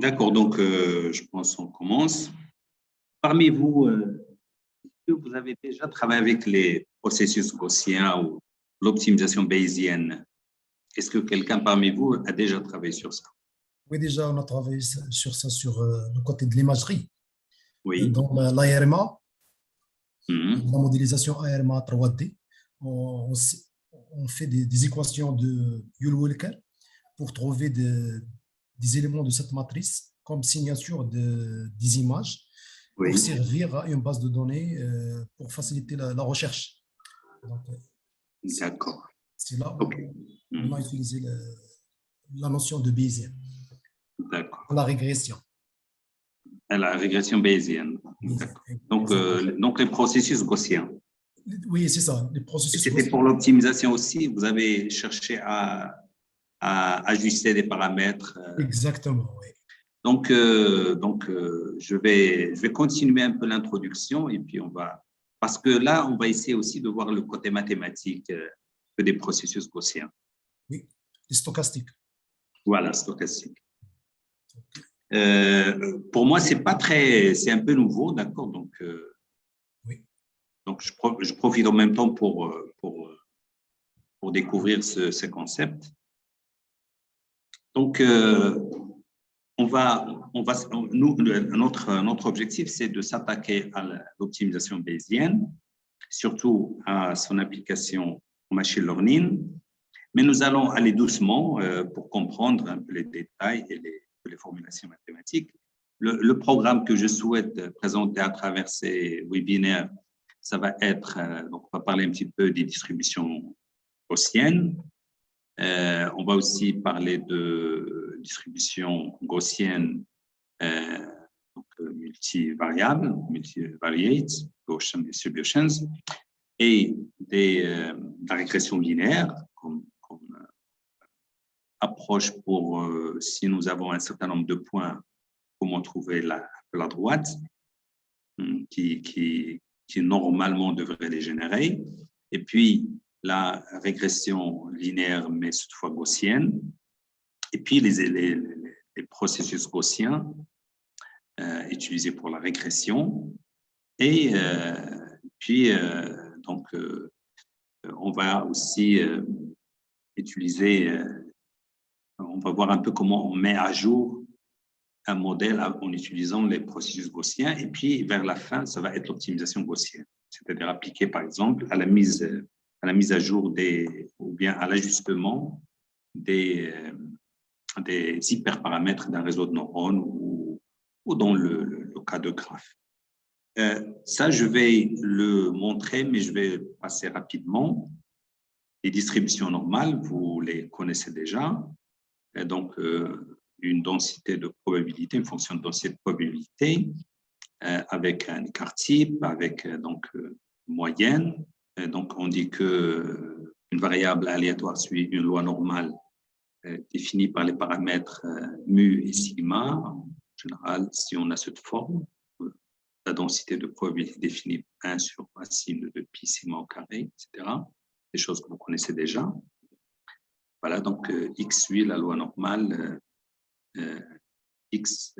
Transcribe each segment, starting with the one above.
D'accord, donc je pense qu'on commence. Parmi vous, est-ce que vous avez déjà travaillé avec les processus gaussiens ou l'optimisation bayésienne? Est-ce que quelqu'un parmi vous a déjà travaillé sur ça? Oui, déjà, on a travaillé sur ça, sur le côté de l'imagerie. Oui. Dans l'ARMA, Mhm. la modélisation ARMA 3D, on, on fait des équations de Yule-Wilker pour trouver des éléments de cette matrice comme signature des images pour Oui, servir à une base de données pour faciliter la recherche. Donc, d'accord. c'est là OK. où on a Mhm. utilisé la notion de Bayésien, D'accord. la régression. À la régression bayésienne. Bayésien, D'accord. Donc, les processus gaussiens. oui, c'est ça, les Et processus c'était gaussiens. pour l'optimisation aussi. Vous avez cherché à ajuster des paramètres. Exactement, oui. Je vais continuer un peu l'introduction et puis parce que là, on va essayer aussi de voir le côté mathématique des processus gaussiens. Oui, les stochastiques. Voilà, stochastique. Pour moi, c'est un peu nouveau, d'accord. Oui, Donc je profite en même temps pour découvrir ce concept. Donc, notre objectif, c'est de s'attaquer à l'optimisation bayésienne, surtout à son application au machine learning, mais nous allons aller doucement pour comprendre un peu les détails et les formulations mathématiques. Le programme que je souhaite présenter à travers ces webinaires, ça va être, donc on va parler un petit peu des distributions gaussiennes. On va aussi parler de distribution gaussienne multivariable, multivariate, Gaussian distributions, et de la régression linéaire comme approche pour, si nous avons un certain nombre de points, comment trouver la droite qui normalement devrait les générer. Et puis, la régression linéaire, mais cette fois gaussienne. Et puis, les processus gaussiens utilisés pour la régression. Et puis, on va aussi utiliser, on va voir un peu comment on met à jour un modèle en utilisant les processus gaussiens. Et puis, vers la fin, ça va être l'optimisation gaussienne, c'est-à-dire appliquée, par exemple, à la mise à jour ou bien à l'ajustement des hyperparamètres d'un réseau de neurones ou dans le cas de graphe. Ça, je vais le montrer, mais je vais passer rapidement. Les distributions normales, vous les connaissez déjà. Et donc, une densité de probabilité, une fonction de densité de probabilité avec un écart type, avec moyenne. Donc, on dit que une variable aléatoire suit une loi normale définie par les paramètres mu et sigma. En général, si on a cette forme, la densité de probabilité définie 1 sur racine de pi sigma au carré, etc. Des choses que vous connaissez déjà. Voilà, donc X suit la loi normale X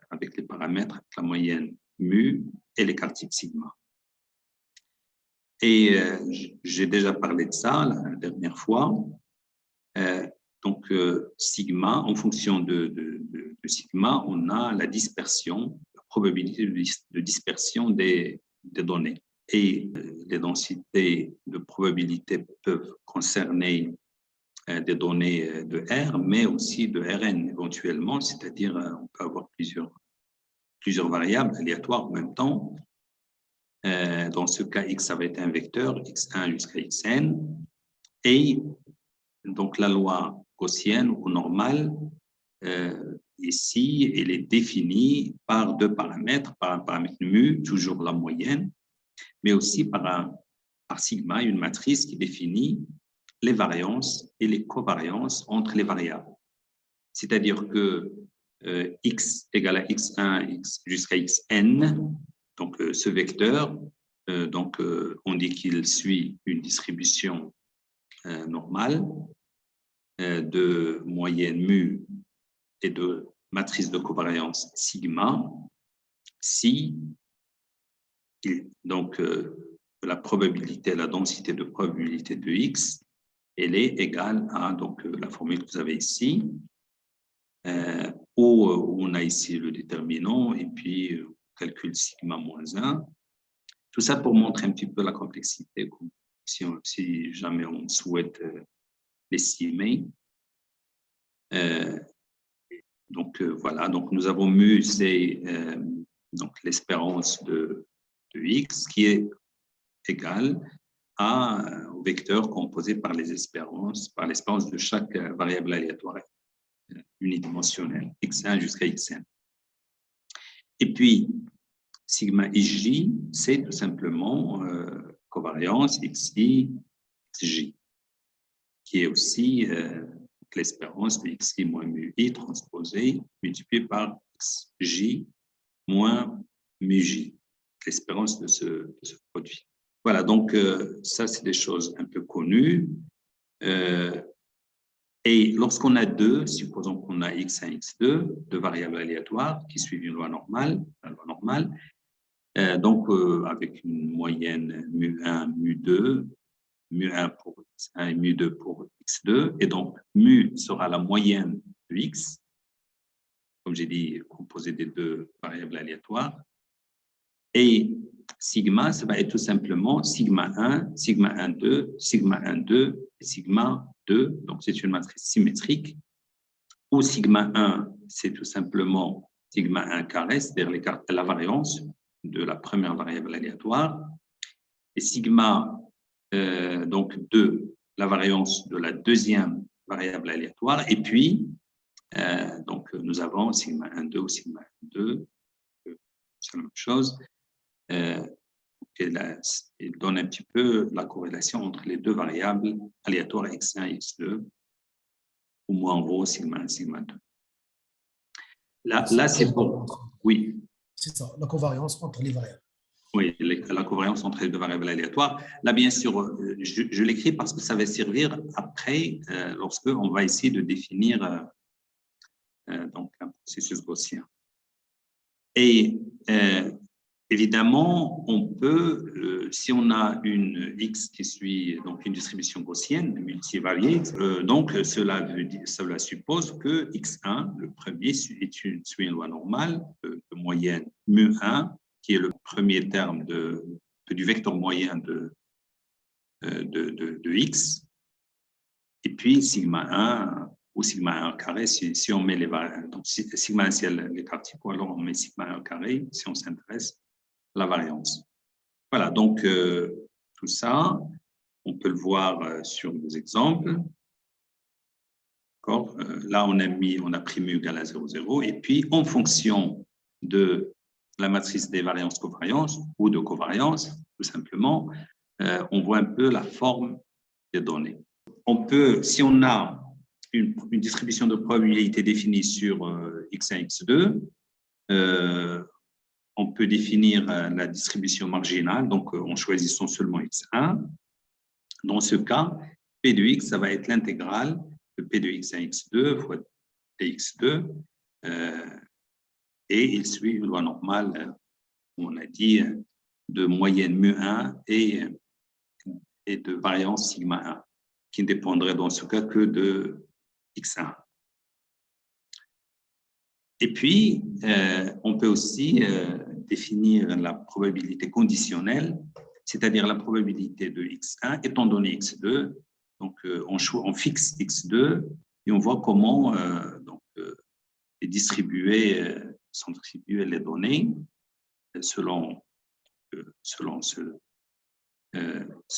avec les paramètres, la moyenne mu et l'écart type sigma. Et j'ai déjà parlé de ça la dernière fois. Sigma, en fonction de sigma, on a la dispersion, la probabilité de dispersion des données. Et les densités de probabilité peuvent concerner des données de R, mais aussi de Rn éventuellement, c'est-à-dire on peut avoir plusieurs variables aléatoires en même temps. Dans ce cas, X, ça va être un vecteur, X1 jusqu'à Xn. Et donc, la loi gaussienne ou normale, ici, elle est définie par deux paramètres, par un paramètre mu, toujours la moyenne, mais aussi par sigma, une matrice qui définit les variances et les covariances entre les variables. C'est-à-dire que x égale à x1 jusqu'à xn, donc ce vecteur, on dit qu'il suit une distribution normale de moyenne mu et de matrice de covariance sigma si donc la probabilité, la densité de probabilité de X, elle est égale à donc, la formule que vous avez ici, où on a ici le déterminant et puis on calcule sigma moins 1. Tout ça pour montrer un petit peu la complexité, si jamais on souhaite l'estimer. Donc voilà, donc nous avons mu, c'est donc l'espérance de X qui est égale au vecteur composé par l'espérance de chaque variable aléatoire unidimensionnelle, x1 jusqu'à xn. Et puis, sigma ij, c'est tout simplement covariance xi, xj, qui est aussi l'espérance de xi moins mu i transposée multipliée par xj moins mu j, l'espérance de ce produit. Voilà, donc ça, c'est des choses un peu connues. Et lorsqu'on a supposons qu'on a x1, x2, deux variables aléatoires qui suivent une loi normale, la loi normale, donc avec une moyenne mu1, mu2, mu1 pour x1 et mu2 pour x2, et donc mu sera la moyenne de x, comme j'ai dit, composée des deux variables aléatoires, et sigma, ça va être tout simplement sigma 1, sigma 1, 2, sigma 1, 2 et sigma 2. Donc, c'est une matrice symétrique. Ou sigma 1, c'est tout simplement sigma 1 carré, c'est-à-dire la variance de la première variable aléatoire. Et sigma donc 2, la variance de la deuxième variable aléatoire. Et puis, donc, nous avons sigma 1, 2 ou sigma 1, 2. C'est la même chose. Il donne un petit peu la corrélation entre les deux variables aléatoires x1 et x2, ou moins en gros sigma 1, sigma 2. Là c'est pour... Oui. C'est ça, la covariance entre les variables. Oui, la covariance entre les deux variables aléatoires. Là, bien sûr, je l'écris parce que ça va servir après, lorsqu'on va essayer de définir donc, un processus gaussien. Et évidemment, on peut, si on a une X qui suit donc une distribution gaussienne multivariée, donc cela suppose que X1, le premier, suit une loi normale de moyenne mu1, qui est le premier terme du vecteur moyen de X, et puis sigma 1 ou sigma 1 carré, si on met les variables. Donc, sigma 1, c'est l'écart typo, alors on met sigma 1 carré, si on s'intéresse à la variance. Voilà, donc tout ça, on peut le voir sur nos exemples. Là, on a pris mu égale à 0, 0, et puis en fonction de la matrice des variances-covariance ou de covariance, tout simplement, on voit un peu la forme des données. On peut, si on a une distribution de probabilité définie sur x1, x2, on peut définir la distribution marginale, donc en choisissant seulement x1. Dans ce cas, p de x, ça va être l'intégrale de p de x1, x2 fois dx2, et il suit une loi normale, on a dit, de moyenne mu1 et de variance sigma 1, qui ne dépendrait dans ce cas que de x1. Et puis, on peut aussi définir la probabilité conditionnelle, c'est-à-dire la probabilité de x1 étant donné x2. Donc, on fixe x2 et on voit comment sont distribuées les données selon ce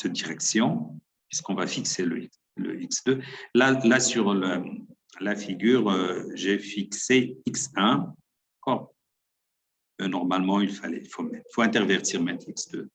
direction, puisqu'on va fixer le x2. Là sur la figure, j'ai fixé x1. Normalement, il faut intervertir mettre x2.